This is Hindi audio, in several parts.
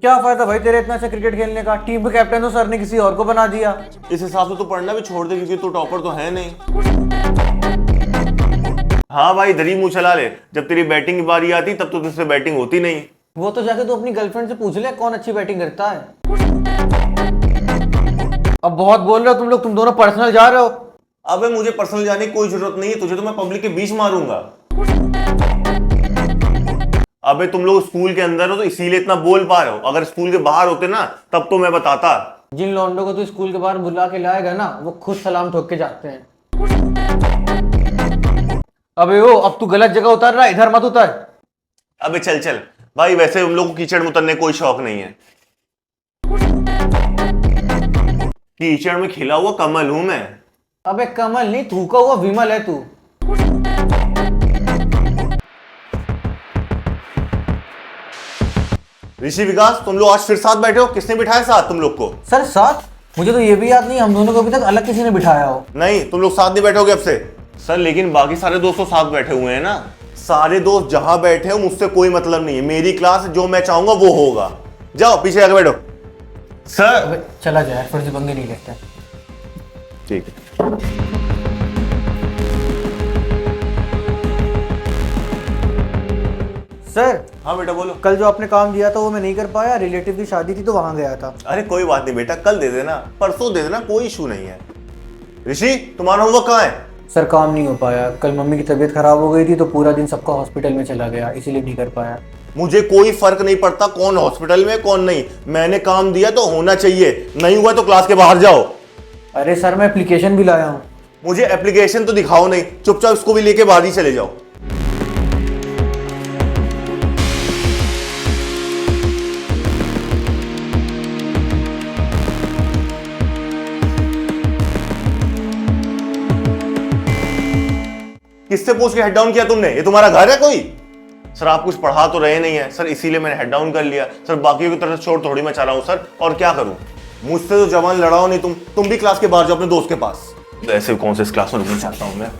क्या फायदा भाई तेरे इतना अच्छा क्रिकेट खेलने का, टीम का कैप्टन तो सर ने किसी और को बना दिया। इस हिसाब से तो पढ़ना भी छोड़ दे क्योंकि तू टॉपर तो है नहीं। हाँ भाई इधर ही मुंह चला ले, जब तेरी बैटिंग की बारी आती तब तो तुझसे बैटिंग होती नहीं। वो तो जाके तू अपनी गर्लफ्रेंड से पूछ ले कौन अच्छी बैटिंग करता है। अब बहुत बोल रहे हो तुम लोग, तुम दोनों पर्सनल जा रहे हो। अबे मुझे पर्सनल जाने की कोई जरूरत नहीं है, तुझे तो मैं पब्लिक के बीच मारूंगा। अबे तुम लोग स्कूल के अंदर हो तो इसीलिए इतना बोल पा रहे हो, अगर स्कूल के बाहर होते ना तब तो मैं बताता। जिन लौंडों को तू स्कूल के बाहर बुला के लाएगा ना वो खुद सलाम ठोक के जाते हैं। अबे ओ अब तू गलत जगह उतर रहा है, इधर मत उतर। अबे चल चल भाई, वैसे हम लोग को कीचड़ में उतरने कोई शौक नहीं है। कीचड़ में खिला हुआ कमल हूं मैं। अबे कमल नहीं, थूका हुआ विमल है तू। ऋषि विकास, तुम लोग आज फिर साथ बैठे हो, किसने बिठाया साथ तुम लोग को? सर साथ? मुझे तो ये भी याद नहीं हम दोनों को अभी तक अलग किसी ने बिठाया हो। नहीं, तुम लोग साथ नहीं बैठोगे अब से। सर लेकिन बाकी सारे दोस्तों साथ बैठे हुए हैं ना। सारे दोस्त जहां बैठे हो मुझसे कोई मतलब नहीं है, मेरी क्लास जो मैं चाहूंगा वो होगा। जाओ पीछे आके बैठो। सर अबे चला जाए, फर्जी पंगे नहीं लेते। ठीक है। सर हाँ बेटा बोलो। कल जो आपने काम दिया था वो मैं नहीं कर पाया, रिलेटिव की शादी थी तो वहां गया था। अरे कोई बात नहीं बेटा, कल दे देना, परसों दे देना, कोई इशू नहीं है। ऋषि तुम्हारा होमवर्क कहाँ है? सर काम नहीं हो पाया, कल मम्मी की तबीयत खराब हो गई थी तो पूरा दिन सबका हॉस्पिटल में चला गया, इसीलिए नहीं कर पाया। मुझे कोई फर्क नहीं पड़ता कौन हॉस्पिटल में कौन नहीं, मैंने काम दिया तो होना चाहिए, नहीं हुआ तो क्लास के बाहर जाओ। अरे सर मैं एप्लीकेशन भी लाया हूँ। मुझे एप्लीकेशन तो दिखाओ नहीं, चुपचाप इसको भी लेके बाहर ही चले जाओ। किससे पूछ के हेड डाउन किया तुमने? ये तुम्हारा घर है कोई? सर आप कुछ पढ़ा तो रहे नहीं है सर, इसीलिए मैंने हेड डाउन कर लिया सर, बाकियों की तरफ छोड़ थोड़ी मैं चाह रहा हूं सर, और क्या करूं? मुझसे तो जवान लड़ाओ नहीं, तुम भी क्लास के बाहर जाओ अपने दोस्त के पास। ऐसे कौन से इस क्लास में रुकना चाहता हूं मैं।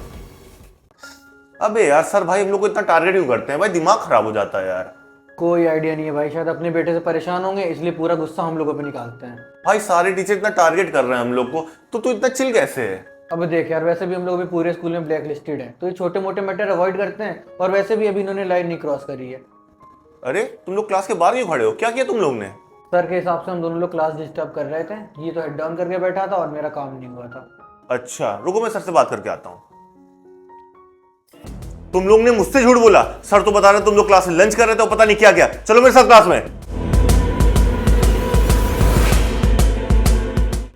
अबे यार सर भाई हम लोग को इतना टारगेट क्यों करते हैं भाई, दिमाग खराब हो जाता है यार। कोई आइडिया नहीं है भाई, शायद अपने बेटे से परेशान होंगे इसलिए पूरा गुस्सा हम लोगों पे निकालते हैं। भाई सारे टीचर इतना टारगेट कर रहे हैं हम लोग को, तो तू इतना चिल कैसे है? अब देख यार, वैसे भी हम लोग अभी पूरे स्कूल में ब्लैक लिस्टेड है तो ये छोटे मोटे मैटर अवॉइड करते हैं, और वैसे भी अभी इन्होंने लाइन नहीं क्रॉस करी है। अरे तुम लोग क्लास के बाहर क्यों खड़े हो, क्या किया तुम लोग ने? सर के हिसाब से हम दोनों लोग क्लास डिस्टर्ब कर रहे थे, ये तो हेड डाउन करके बैठा था और मेरा काम नहीं हुआ था। अच्छा रुको मैं सर से बात करके आता हूँ। तुम लोग ने मुझसे झूठ बोला, सर तो बता रहे तुम लोग क्लास में लंच कर रहे थे, पता नहीं क्या क्या। चलो मेरे साथ क्लास में।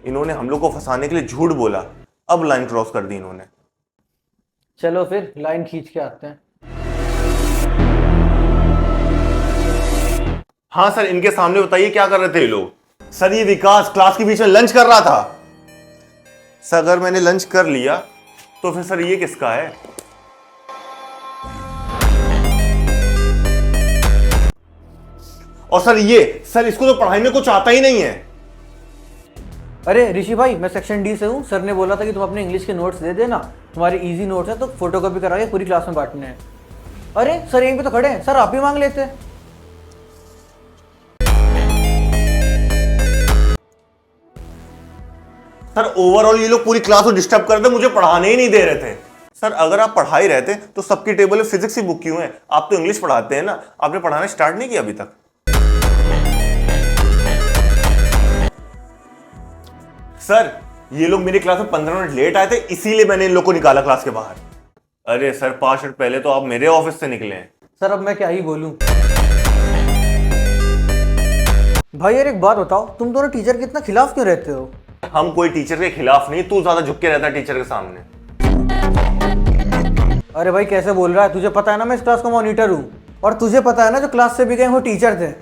इन्होंने हम लोग को फंसाने के लिए झूठ बोला, अब लाइन क्रॉस कर दी इन्होंने। चलो फिर लाइन खींच के आते हैं। हाँ सर इनके सामने बताइए क्या कर रहे थे ये लोग? सर ये विकास क्लास के बीच में लंच कर रहा था। सर अगर मैंने लंच कर लिया तो फिर सर ये किसका है? और सर ये, सर इसको तो पढ़ाई में कुछ आता ही नहीं है। अरे ऋषि भाई मैं सेक्शन डी से हूँ, सर ने बोला था कि तुम अपने इंग्लिश के नोट्स दे देना, तुम्हारे इजी नोट्स है तो फोटोकॉपी करा के पूरी क्लास में बांटने हैं। अरे सर यहीं पे तो खड़े हैं, सर आप ही मांग लेते। सर ओवरऑल ये लोग पूरी क्लास को डिस्टर्ब कर रहे थे, मुझे पढ़ाने ही नहीं दे रहे थे। सर अगर आप पढ़ा ही रहते तो सबकी टेबल में फिजिक्स की बुक क्यों है? आप तो इंग्लिश पढ़ाते हैं ना, आपने पढ़ाना स्टार्ट नहीं किया अभी तक। सर ये लोग मेरी क्लास में 15 मिनट लेट आए थे, इसीलिए मैंने इन लोग को निकाला क्लास के बाहर। अरे सर 5 मिनट पहले तो आप मेरे ऑफिस से निकले हैं। सर अब मैं क्या ही बोलूं। भाई यार एक बात बताओ, तुम दोनों टीचर के इतना खिलाफ क्यों रहते हो? हम कोई टीचर के खिलाफ नहीं, तू ज्यादा झुक के रहता है टीचर के सामने। अरे भाई कैसे बोल रहा है, तुझे पता है ना मैं इस क्लास का मॉनिटर हूँ, और तुझे पता है ना जो क्लास से भी गए वो टीचर थे।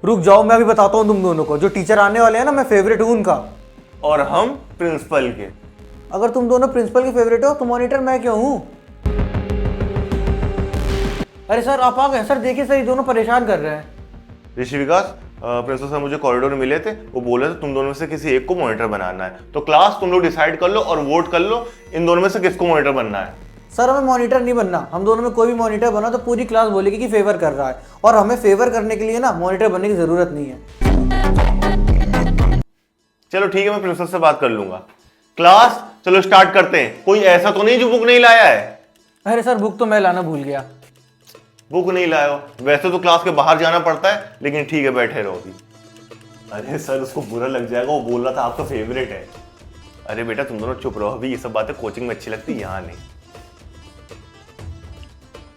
रुक जाओ मैं अभी बताता हूँ तुम दोनों को, जो टीचर आने वाले हैं ना मैं फेवरेट हूँ उनका। और हम प्रिंसिपल के। अगर तुम दोनों प्रिंसिपल के फेवरेट हो तो मॉनिटर मैं क्यों हूँ? अरे सर आप आ गए। सर देखिए सर ये दोनों परेशान कर रहे हैं। ऋषि विकास, प्रिंसिपल सर मुझे कॉरिडोर में मिले थे, वो बोले थे तुम दोनों में से किसी एक को मॉनिटर बनाना है, तो क्लास तुम लोग डिसाइड कर लो और वोट कर लो इन दोनों में से किसको मॉनिटर बनना है। सर हमें मॉनिटर नहीं बनना, हम दोनों में कोई भी मॉनिटर बना तो पूरी क्लास बोलेगी कि फेवर कर रहा है, और हमें फेवर करने के लिए ना मॉनिटर बनने की जरूरत नहीं है। चलो ठीक है, मैं प्रिंसिपल से बात कर लूंगा। क्लास चलो स्टार्ट करते हैं। कोई ऐसा तो नहीं जो बुक नहीं लाया है? अरे सर बुक तो मैं लाना भूल गया। बुक नहीं लाए हो? वैसे तो क्लास के बाहर जाना पड़ता है, लेकिन ठीक है बैठे रहो अभी। अरे सर उसको बुरा लग जाएगा, वो बोल रहा था आपका फेवरेट है। अरे बेटा तुम दोनों चुप रहो, अभी ये सब बातें कोचिंग में अच्छी लगती, यहाँ नहीं।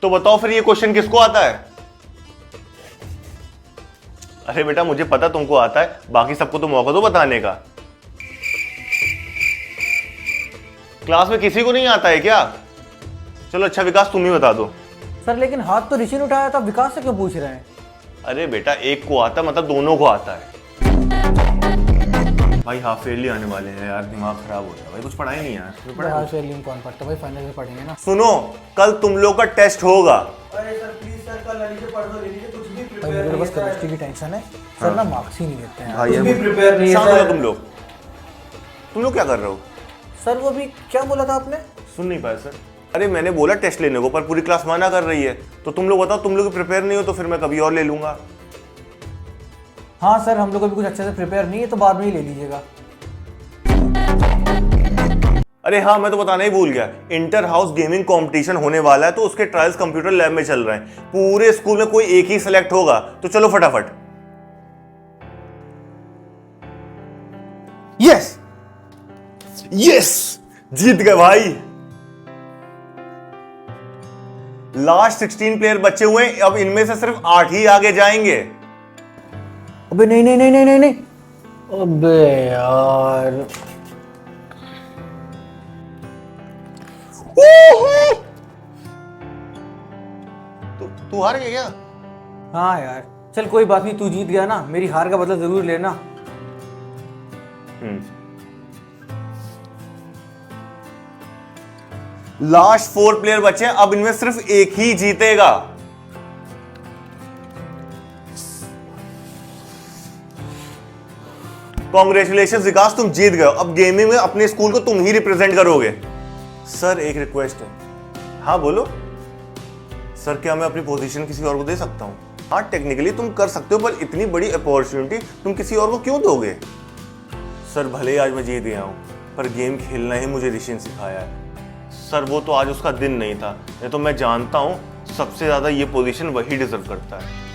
तो बताओ फिर ये क्वेश्चन किसको आता है? अरे बेटा मुझे पता तुमको आता है, बाकी सबको तो मौका दो बताने का। क्लास में किसी को नहीं आता है क्या? चलो अच्छा विकास तुम ही बता दो। सर लेकिन हाथ तो ऋषि ने उठाया था, विकास से क्यों पूछ रहे हैं? अरे बेटा एक को आता मतलब दोनों को आता है। भाई हाफ ईयरली आने वाले हैं यार, दिमाग खराब हो गया भाई, कुछ पढ़ाई नहीं यार। कौन पढ़ता भाई, फाइनल में पढ़ेंगे ना। सुनो कल तुम लोग का टेस्ट होगा। अरे सर प्लीज सर, कल अली से पढ़ दो, कुछ भी प्रिपेयर नहीं है। बस केमिस्ट्री की टेंशन है सर, ना मार्क्स ही नहीं देते हैं। भाई कुछ भी प्रिपेयर नहीं है शांत हो सर। तुम लोग क्या कर रहे हो? सर वो भी क्या बोला था आपने? सुन नहीं पाए सर? अरे मैंने बोला टेस्ट लेने को, पर पूरी क्लास मना कर रही है। तो तुम लोग बताओ, तुम लोग प्रिपेयर नहीं हो तो फिर मैं कभी और ले लूंगा। हाँ सर हम लोग अभी कुछ अच्छे से प्रिपेयर नहीं है, तो बाद में ही ले लीजिएगा। अरे हाँ मैं तो बताना ही भूल गया, इंटर हाउस गेमिंग कंपटीशन होने वाला है, तो उसके ट्रायल्स कंप्यूटर लैब में चल रहे हैं। पूरे स्कूल में कोई एक ही सिलेक्ट होगा, तो चलो फटाफट। यस यस जीत गए भाई। लास्ट 16 प्लेयर बचे हुए हैं, अब इनमें से सिर्फ 8 ही आगे जाएंगे। अबे नहीं नहीं नहीं नहीं नहीं नहीं, अबे यार तू हार गया क्या? हाँ यार चल कोई बात नहीं, तू जीत गया ना, मेरी हार का बदला जरूर लेना। लास्ट 4 प्लेयर बचे हैं, अब इनमें सिर्फ एक ही जीतेगा। कांग्रेचुलेशन विकास, तुम जीत गए। अब गेमिंग में अपने स्कूल को तुम ही रिप्रेजेंट करोगे। सर एक रिक्वेस्ट है। हाँ बोलो। सर क्या मैं अपनी पोजीशन किसी और को दे सकता हूँ? हाँ टेक्निकली तुम कर सकते हो, पर इतनी बड़ी अपॉर्चुनिटी तुम किसी और को क्यों दोगे? सर भले ही आज मैं जीत गया हूँ, पर गेम खेलना ही मुझे ऋषि ने सिखाया है। सर वो तो आज उसका दिन नहीं था, ये तो मैं जानता हूँ सबसे ज्यादा ये पोजीशन वही डिजर्व करता है।